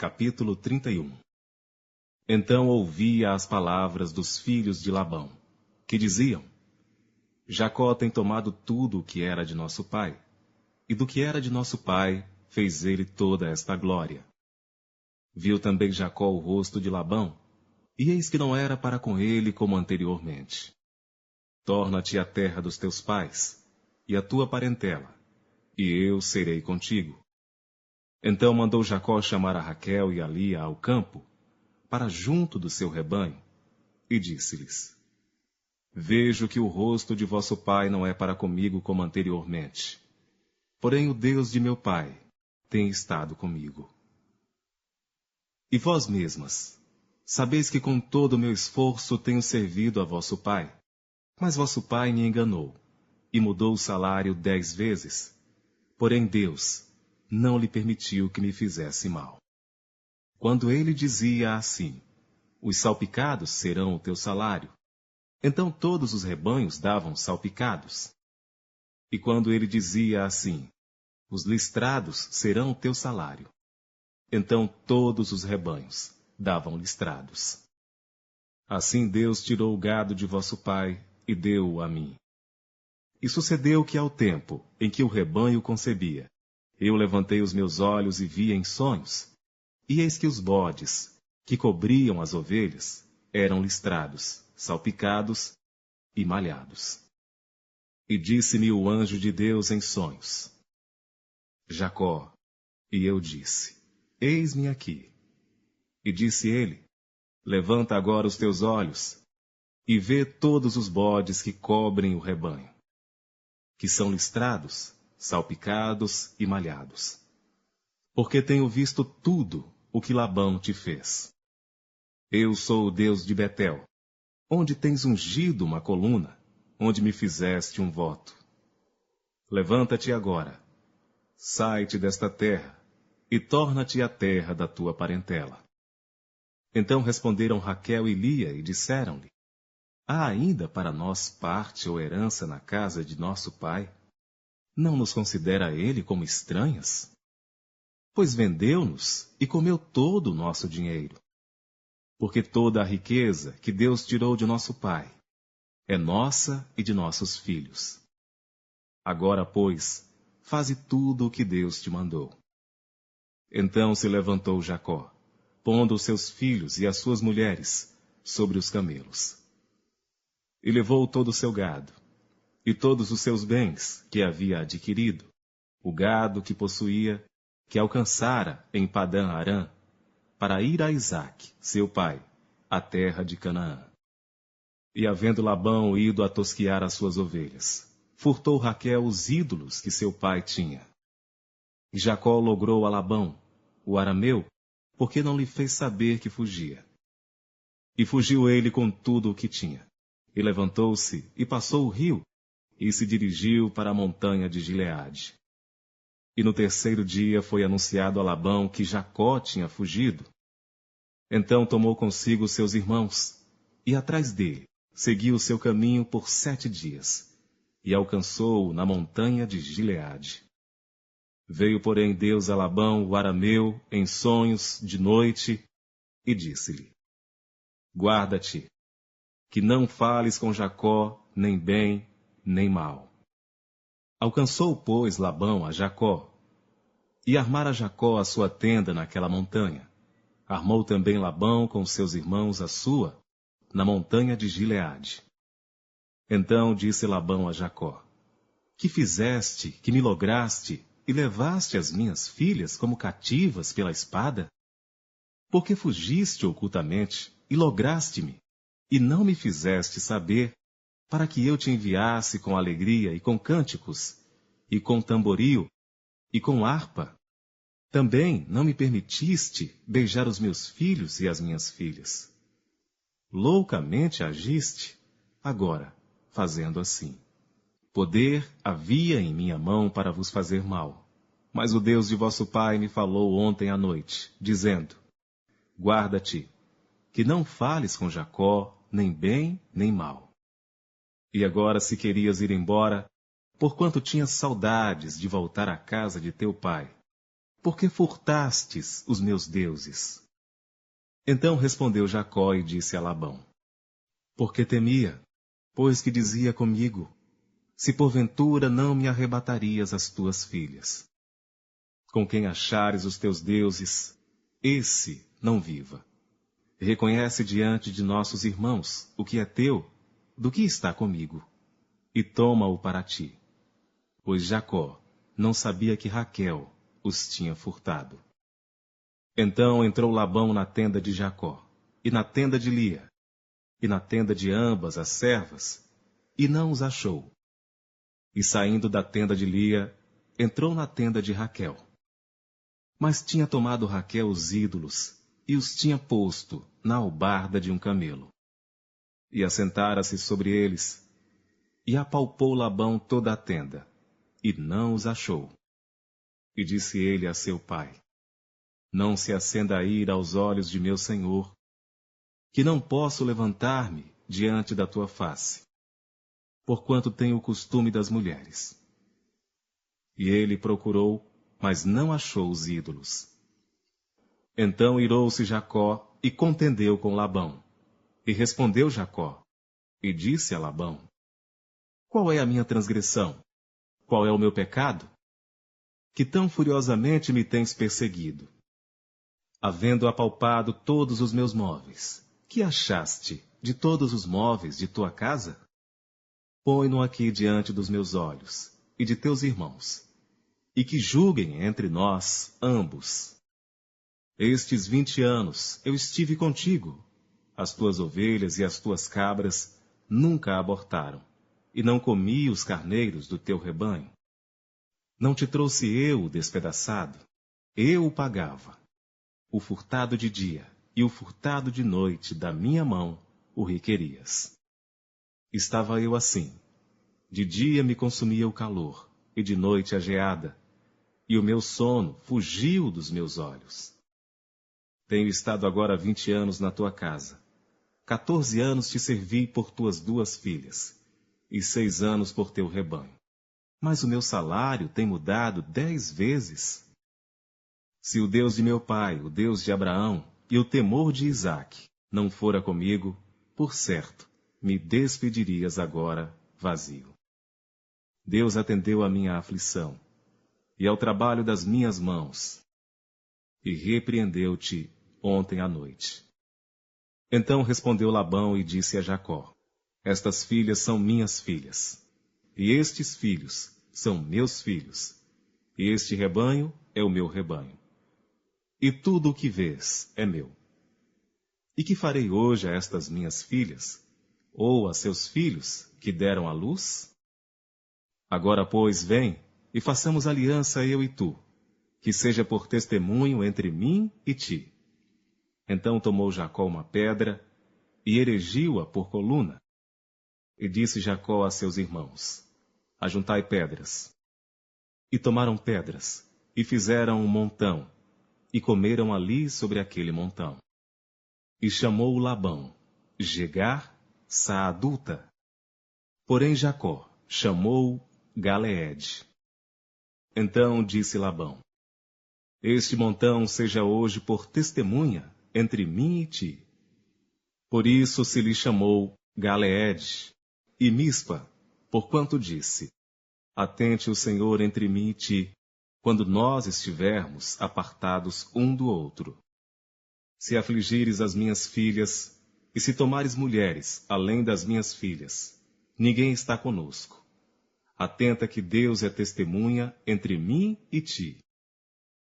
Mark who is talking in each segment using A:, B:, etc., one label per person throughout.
A: Capítulo 31. Então ouvia as palavras dos filhos de Labão, que diziam: Jacó tem tomado tudo o que era de nosso pai, e do que era de nosso pai fez ele toda esta glória. Viu também Jacó o rosto de Labão, e eis que não era para com ele como anteriormente. Torna-te à terra dos teus pais, e à tua parentela, e eu serei contigo. Então mandou Jacó chamar a Raquel e a Lia ao campo, para junto do seu rebanho, e disse-lhes: Vejo que o rosto de vosso pai não é para comigo como anteriormente. Porém o Deus de meu pai tem estado comigo. E vós mesmas, sabeis que com todo o meu esforço tenho servido a vosso pai. Mas vosso pai me enganou, e mudou o salário 10 vezes. Porém Deus não lhe permitiu que me fizesse mal. Quando ele dizia assim: Os salpicados serão o teu salário, então todos os rebanhos davam salpicados. E quando ele dizia assim: Os listrados serão o teu salário, então todos os rebanhos davam listrados. Assim Deus tirou o gado de vosso pai e deu-o a mim. E sucedeu que ao tempo em que o rebanho concebia, eu levantei os meus olhos e vi em sonhos, e eis que os bodes, que cobriam as ovelhas, eram listrados, salpicados e malhados. E disse-me o anjo de Deus em sonhos: Jacó. E eu disse: Eis-me aqui. E disse ele: Levanta agora os teus olhos, e vê todos os bodes que cobrem o rebanho, que são listrados, salpicados e malhados. Porque tenho visto tudo o que Labão te fez. Eu sou o Deus de Betel, onde tens ungido uma coluna, onde me fizeste um voto. Levanta-te agora, sai-te desta terra, e torna-te à terra da tua parentela. Então responderam Raquel e Lia e disseram-lhe: Há ainda para nós parte ou herança na casa de nosso pai? Não nos considera ele como estranhas? Pois vendeu-nos e comeu todo o nosso dinheiro. Porque toda a riqueza que Deus tirou de nosso pai é nossa e de nossos filhos. Agora, pois, faze tudo o que Deus te mandou. Então se levantou Jacó, pondo os seus filhos e as suas mulheres sobre os camelos. E levou todo o seu gado, e todos os seus bens que havia adquirido, o gado que possuía, que alcançara em Padã-Arã, para ir a Isaque, seu pai, à terra de Canaã. E havendo Labão ido a tosquiar as suas ovelhas, furtou Raquel os ídolos que seu pai tinha. E Jacó logrou a Labão, o arameu, porque não lhe fez saber que fugia. E fugiu ele com tudo o que tinha, e levantou-se e passou o rio, e se dirigiu para a montanha de Gileade. E no terceiro dia foi anunciado a Labão que Jacó tinha fugido. Então tomou consigo seus irmãos, e atrás dele seguiu o seu caminho por 7 dias, e alcançou-o na montanha de Gileade. Veio, porém, Deus a Labão, o arameu, em sonhos, de noite, e disse-lhe: Guarda-te, que não fales com Jacó, nem bem, nem mal. Alcançou, pois, Labão a Jacó, e armara Jacó a sua tenda naquela montanha. Armou também Labão com seus irmãos a sua, na montanha de Gileade. Então disse Labão a Jacó: Que fizeste, que me lograste, e levaste as minhas filhas como cativas pela espada? Porque fugiste ocultamente, e lograste-me, e não me fizeste saber, para que eu te enviasse com alegria e com cânticos, e com tamboril, e com harpa. Também não me permitiste beijar os meus filhos e as minhas filhas. Loucamente agiste, agora, fazendo assim. Poder havia em minha mão para vos fazer mal. Mas o Deus de vosso pai me falou ontem à noite, dizendo: Guarda-te, que não fales com Jacó, nem bem, nem mal. E agora, se querias ir embora, porquanto tinhas saudades de voltar à casa de teu pai, Por que furtastes os meus deuses? Então respondeu Jacó e disse a Labão: Porque temia, pois que dizia comigo: Se porventura não me arrebatarias as tuas filhas. Com quem achares os teus deuses, esse não viva. Reconhece diante de nossos irmãos o que é teu, do que está comigo, e toma-o para ti. Pois Jacó não sabia que Raquel os tinha furtado. Então entrou Labão na tenda de Jacó, e na tenda de Lia, e na tenda de ambas as servas, e não os achou. E saindo da tenda de Lia, entrou na tenda de Raquel. Mas tinha tomado Raquel os ídolos, e os tinha posto na albarda de um camelo. E assentara-se sobre eles, e apalpou Labão toda a tenda, e não os achou. E disse ele a seu pai: Não se acenda a ira aos olhos de meu senhor, que não posso levantar-me diante da tua face, porquanto tenho o costume das mulheres. E ele procurou, mas não achou os ídolos. Então irou-se Jacó e contendeu com Labão. E respondeu Jacó, e disse a Labão: Qual é a minha transgressão? Qual é o meu pecado? Que tão furiosamente me tens perseguido? Havendo apalpado todos os meus móveis, que achaste de todos os móveis de tua casa? Põe-no aqui diante dos meus olhos, e de teus irmãos, e que julguem entre nós ambos. Estes 20 anos eu estive contigo. As tuas ovelhas e as tuas cabras nunca abortaram, e não comi os carneiros do teu rebanho. Não te trouxe eu o despedaçado? Eu o pagava. O furtado de dia e o furtado de noite da minha mão o requerias. Estava eu assim. De dia me consumia o calor, e de noite a geada, e o meu sono fugiu dos meus olhos. Tenho estado agora 20 anos na tua casa. 14 anos te servi por tuas 2 filhas, e 6 anos por teu rebanho. Mas o meu salário tem mudado 10 vezes. Se o Deus de meu pai, o Deus de Abraão, e o temor de Isaque não fora comigo, por certo, me despedirias agora vazio. Deus atendeu à minha aflição, e ao trabalho das minhas mãos, e repreendeu-te ontem à noite. Então respondeu Labão e disse a Jacó: Estas filhas são minhas filhas, e estes filhos são meus filhos, e este rebanho é o meu rebanho. E tudo o que vês é meu. E que farei hoje a estas minhas filhas, ou a seus filhos que deram à luz? Agora, pois, vem, e façamos aliança eu e tu, que seja por testemunho entre mim e ti. Então tomou Jacó uma pedra, e erigiu-a por coluna. E disse Jacó a seus irmãos: Ajuntai pedras. E tomaram pedras, e fizeram um montão, e comeram ali sobre aquele montão. E chamou Labão Jegar Saaduta. Porém Jacó chamou Galeede. Então disse Labão: Este montão seja hoje por testemunha entre mim e ti. Por isso se lhe chamou Galeede, e Mispa, porquanto disse: Atente o Senhor entre mim e ti, quando nós estivermos apartados um do outro. Se afligires as minhas filhas, e se tomares mulheres além das minhas filhas, ninguém está conosco. Atenta que Deus é testemunha entre mim e ti.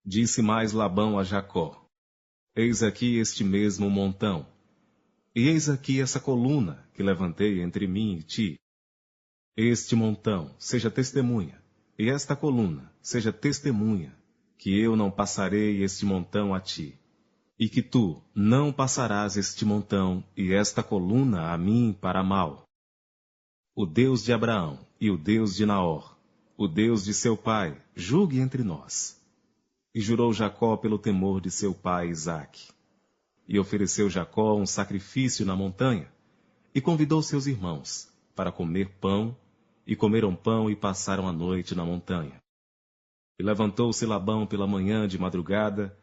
A: Disse mais Labão a Jacó: Eis aqui este mesmo montão, e eis aqui essa coluna que levantei entre mim e ti. Este montão seja testemunha, e esta coluna seja testemunha, que eu não passarei este montão a ti, e que tu não passarás este montão e esta coluna a mim para mal. O Deus de Abraão e o Deus de Naor, o Deus de seu pai, julgue entre nós. E jurou Jacó pelo temor de seu pai Isaque. E ofereceu Jacó um sacrifício na montanha, e convidou seus irmãos para comer pão, e comeram pão e passaram a noite na montanha. E levantou-se Labão pela manhã de madrugada,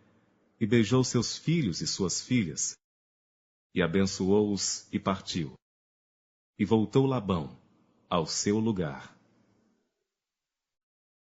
A: e beijou seus filhos e suas filhas, e abençoou-os e partiu. E voltou Labão ao seu lugar.